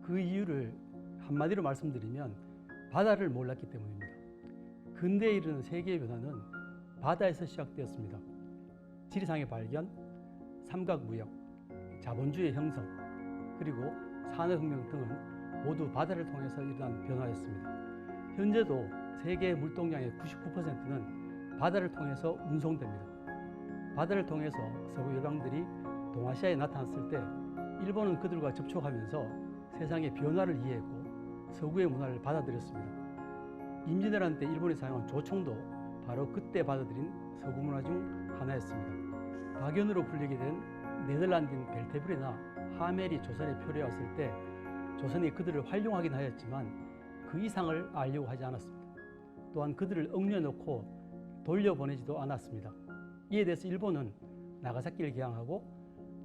그 이유를 한마디로 말씀드리면 바다를 몰랐기 때문입니다. 근대에 이르는 세계의 변화는 바다에서 시작되었습니다. 지리상의 발견, 삼각무역, 자본주의 형성, 그리고 산업혁명 등은 모두 바다를 통해서 일어난 변화였습니다. 현재도 세계 물동량의 99%는 바다를 통해서 운송됩니다. 바다를 통해서 서구 열강들이 동아시아에 나타났을 때 일본은 그들과 접촉하면서 세상의 변화를 이해했고 서구의 문화를 받아들였습니다. 임진왜란 때 일본이 사용한 조총도 바로 그때 받아들인 서구 문화 중 하나였습니다. 박연으로 불리게 된 네덜란드인 벨테브레나 하멜이 조선에 표류했을 때 조선이 그들을 활용하긴 하였지만 그 이상을 알려고 하지 않았습니다. 또한 그들을 억려놓고 돌려보내지도 않았습니다. 이에 대해서 일본은 나가사키를 개항하고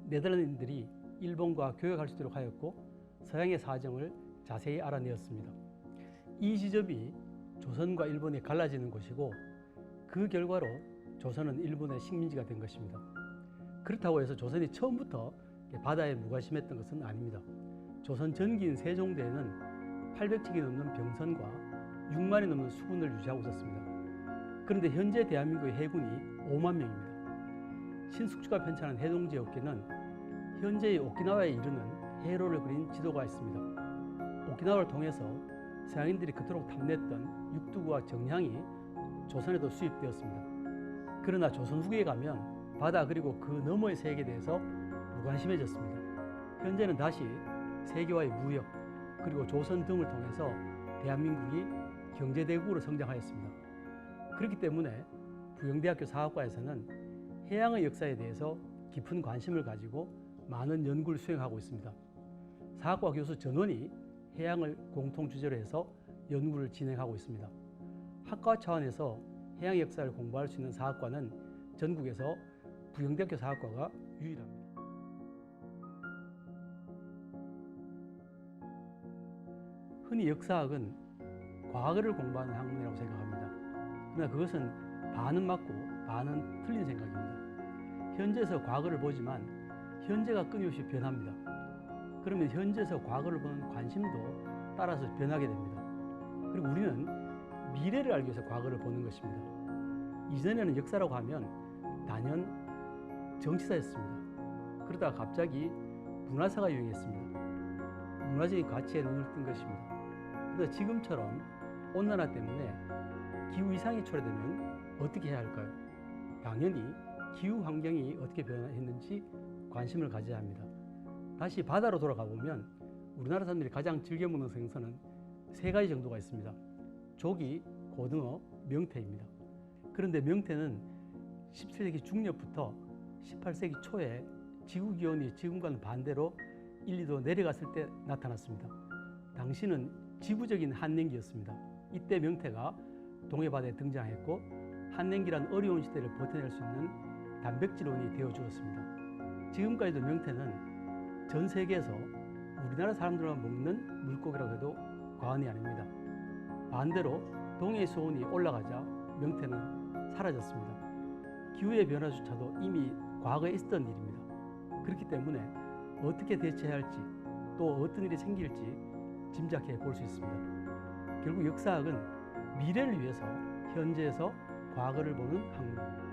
네덜란드인들이 일본과 교역할 수 있도록 하였고 서양의 사정을 자세히 알아내었습니다. 이 지점이 조선과 일본이 갈라지는 곳이고 그 결과로 조선은 일본의 식민지가 된 것입니다. 그렇다고 해서 조선이 처음부터 바다에 무관심했던 것은 아닙니다. 조선 전기인 세종대에는 800척이 넘는 병선과 6만이 넘는 수군을 유지하고 있었습니다. 그런데 현재 대한민국의 해군이 5만 명입니다. 신숙주가 편찬한 해동제 업계는 현재의 오키나와에 이르는 해로를 그린 지도가 있습니다. 오키나와를 통해서 서양인들이 그토록 탐냈던 육두구와 정향이 조선에도 수입되었습니다. 그러나 조선 후기에 가면 바다 그리고 그 너머의 세계에 대해서 무관심해졌습니다. 현재는 다시 세계와의 무역 그리고 조선 등을 통해서 대한민국이 경제대국으로 성장하였습니다. 그렇기 때문에 부영대학교 사학과에서는 해양의 역사에 대해서 깊은 관심을 가지고 많은 연구를 수행하고 있습니다. 사학과 교수 전원이 해양을 공통 주제로 해서 연구를 진행하고 있습니다. 학과 차원에서 해양 역사를 공부할 수 있는 사학과는 전국에서 부영대학교 사학과가 유일합니다. 흔히 역사학은 과거를 공부하는 학문이라고 생각합니다. 그러나 그것은 반은 맞고 반은 틀린 생각입니다. 현재에서 과거를 보지만 현재가 끊임없이 변합니다. 그러면 현재에서 과거를 보는 관심도 따라서 변하게 됩니다. 그리고 우리는 미래를 알기 위해서 과거를 보는 것입니다. 이전에는 역사라고 하면 단연 정치사였습니다. 그러다가 갑자기 문화사가 유행했습니다. 문화적인 가치에 눈을 뜬 것입니다. 그래서 지금처럼 온난화 때문에 기후 이상이 초래되면 어떻게 해야 할까요? 당연히 기후 환경이 어떻게 변했는지 관심을 가져야 합니다. 다시 바다로 돌아가 보면 우리나라 사람들이 가장 즐겨 먹는 생선은 3가지 정도가 있습니다. 조기, 고등어, 명태입니다. 그런데 명태는 17세기 중엽부터 18세기 초에 지구기온이 지금과는 반대로 1, 2도 내려갔을 때 나타났습니다. 당시는 지구적인 한냉기였습니다. 이때 명태가 동해바다에 등장했고 한냉기란 어려운 시대를 버텨낼 수 있는 단백질원이 되어주었습니다. 지금까지도 명태는 전 세계에서 우리나라 사람들만 먹는 물고기라고 해도 과언이 아닙니다. 반대로 동해 수온이 올라가자 명태는 사라졌습니다. 기후의 변화조차도 이미 과거에 있었던 일입니다. 그렇기 때문에 어떻게 대처해야 할지 또 어떤 일이 생길지 짐작해 볼 수 있습니다. 결국 역사학은 미래를 위해서 현재에서 과거를 보는 학문입니다.